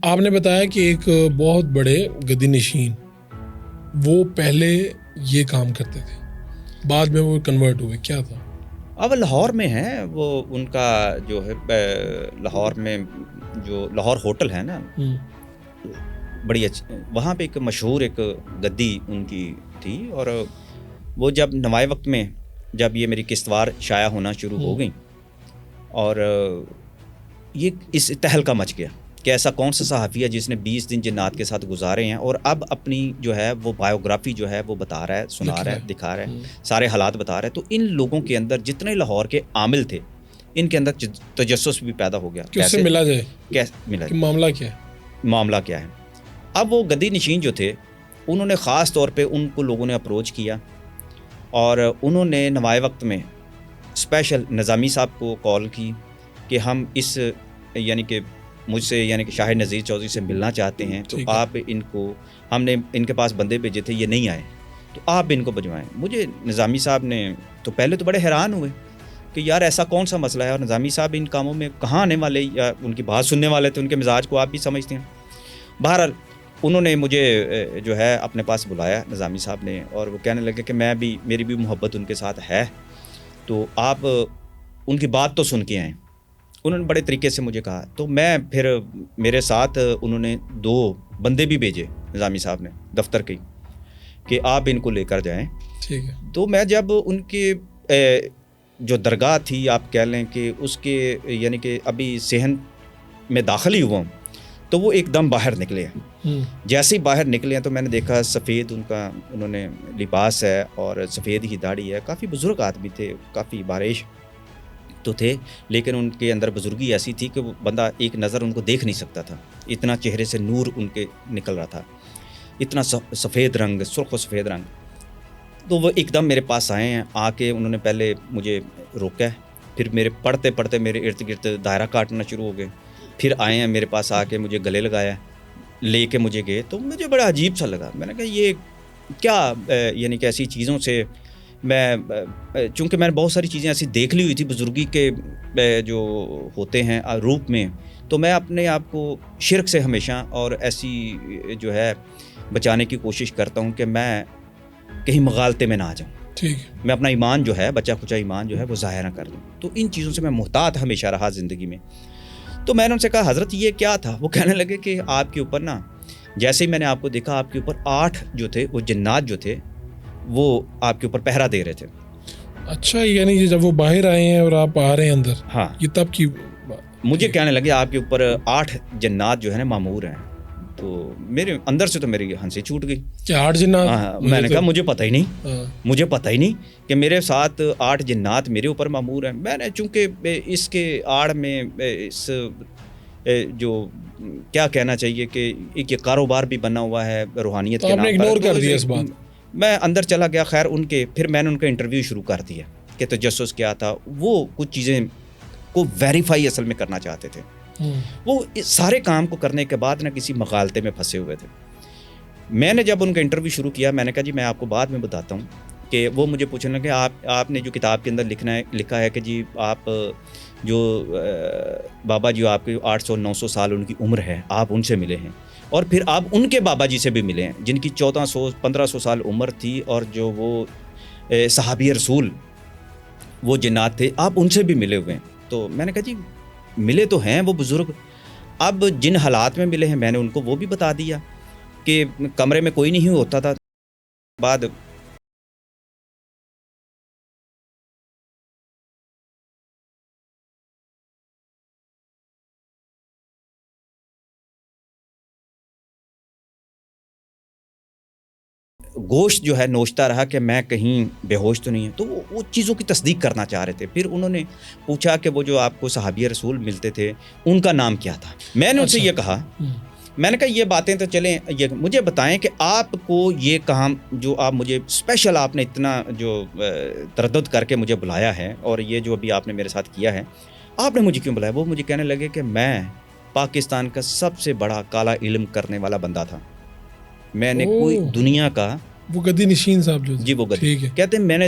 آپ نے بتایا کہ ایک بہت بڑے گدی نشین وہ پہلے یہ کام کرتے تھے، بعد میں وہ کنورٹ ہوئے، کیا تھا؟ اب لاہور میں ہیں وہ، ان کا جو ہے لاہور میں جو لاہور ہوٹل ہے نا، بڑی اچھی، وہاں پہ ایک مشہور ایک گدی ان کی تھی، اور وہ جب نوائے وقت میں جب یہ میری قسطوار شائع ہونا شروع ہو گئی، اور یہ اس تہلکہ مچ گیا کہ ایسا کون سا صحافی ہے جس نے 20 دن جنات کے ساتھ گزارے ہیں، اور اب اپنی جو ہے وہ بایوگرافی جو ہے وہ بتا رہا ہے، سنا رہا ہے، دکھا رہا ہے، سارے حالات بتا رہا ہے۔ تو ان لوگوں کے اندر جتنے لاہور کے عامل تھے، ان کے اندر تجسس بھی پیدا ہو گیا، کیسے ملا جائے، کیسے ملا کہ معاملہ کیا ہے؟ معاملہ کیا ہے۔ اب وہ گدی نشین جو تھے، انہوں نے خاص طور پہ ان کو لوگوں نے اپروچ کیا، اور انہوں نے نوائے وقت میں اسپیشل نظامی صاحب کو کال کی کہ ہم اس یعنی کہ مجھ سے یعنی کہ شاہد نذیر چودھری سے ملنا چاہتے ہیں، تو آپ ان کو، ہم نے ان کے پاس بندے بھیجے تھے، یہ نہیں آئے، تو آپ ان کو بھجوائیں۔ مجھے نظامی صاحب نے تو پہلے تو بڑے حیران ہوئے کہ یار ایسا کون سا مسئلہ ہے، اور نظامی صاحب ان کاموں میں کہاں آنے والے، یا ان کی بات سننے والے تھے، ان کے مزاج کو آپ بھی سمجھتے ہیں۔ بہرحال انہوں نے مجھے جو ہے اپنے پاس بلایا نظامی صاحب نے، اور وہ کہنے لگے کہ میں بھی، میری بھی محبت ان کے ساتھ ہے، تو آپ ان کی بات تو سن کے آئیں۔ انہوں نے بڑے طریقے سے مجھے کہا، تو میں پھر میرے ساتھ انہوں نے 2 بندے بھی بھیجے نظامی صاحب نے دفتر کے، کہ آپ ان کو لے کر جائیں۔ ٹھیک ہے۔ تو میں جب ان کے جو درگاہ تھی، آپ کہہ لیں کہ اس کے یعنی کہ ابھی صحن میں داخل ہی ہوا ہوں، تو وہ ایک دم باہر نکلے ہیں۔ جیسے ہی باہر نکلے ہیں تو میں نے دیکھا سفید ان کا، انہوں نے لباس ہے اور سفید ہی داڑھی ہے، کافی بزرگ آدمی تھے، کافی باریش تو تھے، لیکن ان کے اندر بزرگی ایسی تھی کہ وہ بندہ ایک نظر ان کو دیکھ نہیں سکتا تھا، اتنا چہرے سے نور ان کے نکل رہا تھا، اتنا سفید رنگ، سرخ و سفید رنگ۔ تو وہ ایک دم میرے پاس آئے ہیں، آ کے انہوں نے پہلے مجھے روکا، پھر میرے پڑھتے پڑھتے میرے ارد گرد دائرہ کاٹنا شروع ہو گئے، پھر آئے ہیں میرے پاس، آ کے مجھے گلے لگایا، لے کے مجھے گئے۔ تو مجھے بڑا عجیب سا لگا، میں نے کہا یہ کیا یعنی کہ ایسی چیزوں سے میں، چونکہ میں نے بہت ساری چیزیں ایسی دیکھ لی ہوئی تھی بزرگی کے جو ہوتے ہیں روپ میں، تو میں اپنے آپ کو شرک سے ہمیشہ اور ایسی جو ہے بچانے کی کوشش کرتا ہوں کہ میں کہیں مغالطے میں نہ آ جاؤں، میں اپنا ایمان جو ہے، بچا کھچا ایمان جو ہے وہ ظاہر نہ کر دوں۔ تو ان چیزوں سے میں محتاط ہمیشہ رہا زندگی میں۔ تو میں نے ان سے کہا حضرت یہ کیا تھا؟ وہ کہنے لگے کہ آپ کے اوپر نا، جیسے ہی میں نے آپ کو دیکھا، آپ کے اوپر 8 جو تھے وہ جنات جو تھے وہ آپ کے اوپر پہرا دے رہے تھے۔ اچھا، یعنی جب وہ باہر آئے ہیں اور آپ آ رہے ہیں اندر، ہاں، یہ تب کی مجھے کہنے لگے آپ کے اوپر 8 جنات جو ہے نا مامور ہیں۔ تو میرے اندر سے تو میری ہنسی چھوٹ گئی کہ 8 جنات؟ میں نے کہا مجھے پتہ ہی نہیں، مجھے پتہ ہی نہیں کہ میرے ساتھ 8 جنات میرے اوپر مامور ہیں۔ میں نے چونکہ اس کے آڑ میں اس جو کیا کہنا چاہیے کہ ایک یہ کاروبار بھی بنا ہوا ہے روحانیت کے نام پر، اگنور کر دیا اس بات، میں اندر چلا گیا۔ خیر ان کے، پھر میں نے ان کا انٹرویو شروع کر دیا کہ تجسس کیا تھا، وہ کچھ چیزیں کو ویریفائی اصل میں کرنا چاہتے تھے۔ وہ اس سارے کام کو کرنے کے بعد نہ کسی مغالطے میں پھنسے ہوئے تھے۔ میں نے جب ان کا انٹرویو شروع کیا، میں نے کہا جی میں آپ کو بعد میں بتاتا ہوں، کہ وہ مجھے پوچھنے لگے آپ نے جو کتاب کے اندر لکھا ہے کہ جی آپ جو بابا جی آپ کی 800-900 سال ان کی عمر ہے، آپ ان سے ملے ہیں، اور پھر آپ ان کے بابا جی سے بھی ملے ہیں جن کی 1400-1500 سال عمر تھی، اور جو وہ صحابی رسول وہ جنات تھے، آپ ان سے بھی ملے ہوئے ہیں۔ تو میں نے کہا جی ملے تو ہیں وہ بزرگ، اب جن حالات میں ملے ہیں میں نے ان کو وہ بھی بتا دیا کہ کمرے میں کوئی نہیں ہوتا تھا، بعد گوشت جو ہے نوچتا رہا کہ میں کہیں بے ہوش تو نہیں ہے۔ تو وہ چیزوں کی تصدیق کرنا چاہ رہے تھے۔ پھر انہوں نے پوچھا کہ وہ جو آپ کو صحابی رسول ملتے تھے ان کا نام کیا تھا۔ میں نے ان سے یہ کہا، میں نے کہا یہ باتیں تو چلیں، یہ مجھے بتائیں کہ آپ کو یہ کام جو آپ مجھے اسپیشل آپ نے اتنا جو تردد کر کے مجھے بلایا ہے، اور یہ جو ابھی آپ نے میرے ساتھ کیا ہے، آپ نے مجھے کیوں بلایا؟ وہ مجھے کہنے لگے کہ میں پاکستان کا سب سے بڑا کالا علم کرنے والا بندہ تھا، میں نے کوئی دنیا کا، وہ گدی نشین صاحب جو جی وہ گدی، کہتے ہیں میں نے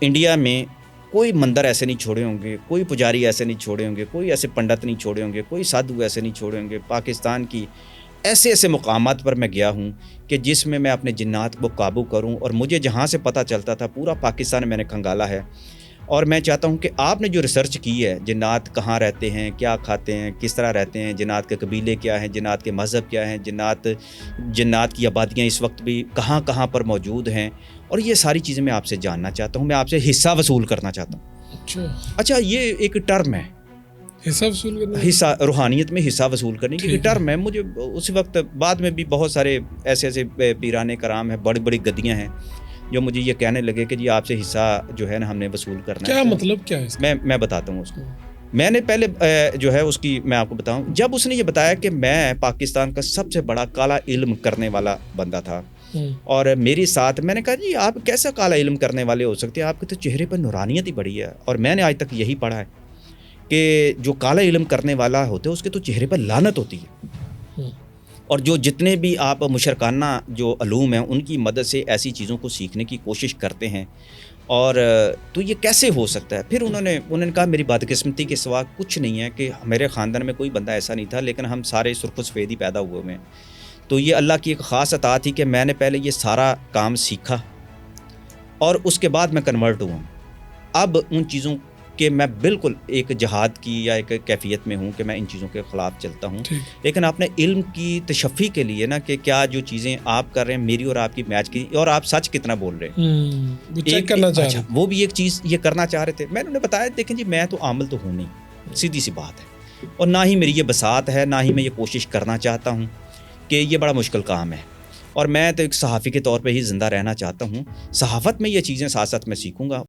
انڈیا میں کوئی مندر ایسے نہیں چھوڑے ہوں گے, کوئی پجاری ایسے نہیں چھوڑے ہوں گے, کوئی ایسے پنڈت نہیں چھوڑے ہوں گے, کوئی سادھو ایسے نہیں چھوڑے ہوں گے. پاکستان کی ایسے ایسے مقامات پر میں گیا ہوں کہ جس میں میں اپنے جنات کو قابو کروں, اور مجھے جہاں سے پتہ چلتا تھا پورا پاکستان میں نے کھنگالا ہے. اور میں چاہتا ہوں کہ آپ نے جو ریسرچ کی ہے, جنات کہاں رہتے ہیں, کیا کھاتے ہیں, کس طرح رہتے ہیں, جنات کے قبیلے کیا ہیں, جنات کے مذہب کیا ہیں, جنات کی آبادیاں اس وقت بھی کہاں کہاں پر موجود ہیں, اور یہ ساری چیزیں میں آپ سے جاننا چاہتا ہوں. میں آپ سے حصہ وصول کرنا چاہتا ہوں. اچھا, یہ ایک ٹرم ہے حصہ وصول کرنا, حصہ روحانیت میں حصہ وصول کرنے کی ٹرم ہے. مجھے اس وقت بعد میں بھی بہت سارے ایسے ایسے پیرانے کرام ہیں, بڑی بڑی گدیاں ہیں جو مجھے یہ کہنے لگے کہ جی آپ سے حصہ جو ہے نا ہم نے وصول کرنا ہے. کیا مطلب کیا ہے؟ میں بتاتا ہوں اس کو. میں نے پہلے جو ہے اس کی میں آپ کو بتاؤں, جب اس نے یہ بتایا کہ میں پاکستان کا سب سے بڑا کالا علم کرنے والا بندہ تھا, اور میری ساتھ, میں نے کہا جی آپ کیسا کالا علم کرنے والے ہو سکتے ہیں, آپ کے تو چہرے پر نورانیت ہی بڑی ہے. اور میں نے آج تک یہی پڑھا ہے کہ جو کالا علم کرنے والا ہوتے ہیں اس کے تو چہرے پر لعنت ہوتی ہے, اور جو جتنے بھی آپ مشرکانہ جو علوم ہیں ان کی مدد سے ایسی چیزوں کو سیکھنے کی کوشش کرتے ہیں, اور تو یہ کیسے ہو سکتا ہے. پھر انہوں نے کہا میری بدقسمتی کے سوا کچھ نہیں ہے کہ میرے خاندان میں کوئی بندہ ایسا نہیں تھا, لیکن ہم سارے سرخ و سفید ہی پیدا ہوئے ہیں. تو یہ اللہ کی ایک خاص عطا تھی کہ میں نے پہلے یہ سارا کام سیکھا اور اس کے بعد میں کنورٹ ہوا. اب ان چیزوں کہ میں بالکل ایک جہاد کی یا ایک کیفیت میں ہوں کہ میں ان چیزوں کے خلاف چلتا ہوں, لیکن آپ نے علم کی تشفی کے لیے نا کہ کیا جو چیزیں آپ کر رہے ہیں میری اور آپ کی میچ کی, اور آپ سچ کتنا بول رہے ہیں, وہ بھی ایک چیز یہ کرنا چاہ رہے تھے. میں نے انہیں بتایا دیکھیں جی میں تو عامل تو ہوں نہیں, سیدھی سی بات ہے, اور نہ ہی میری یہ بساط ہے, نہ ہی میں یہ کوشش کرنا چاہتا ہوں کہ یہ بڑا مشکل کام ہے, اور میں تو ایک صحافی کے طور پہ ہی زندہ رہنا چاہتا ہوں. صحافت میں یہ چیزیں ساتھ ساتھ میں سیکھوں گا.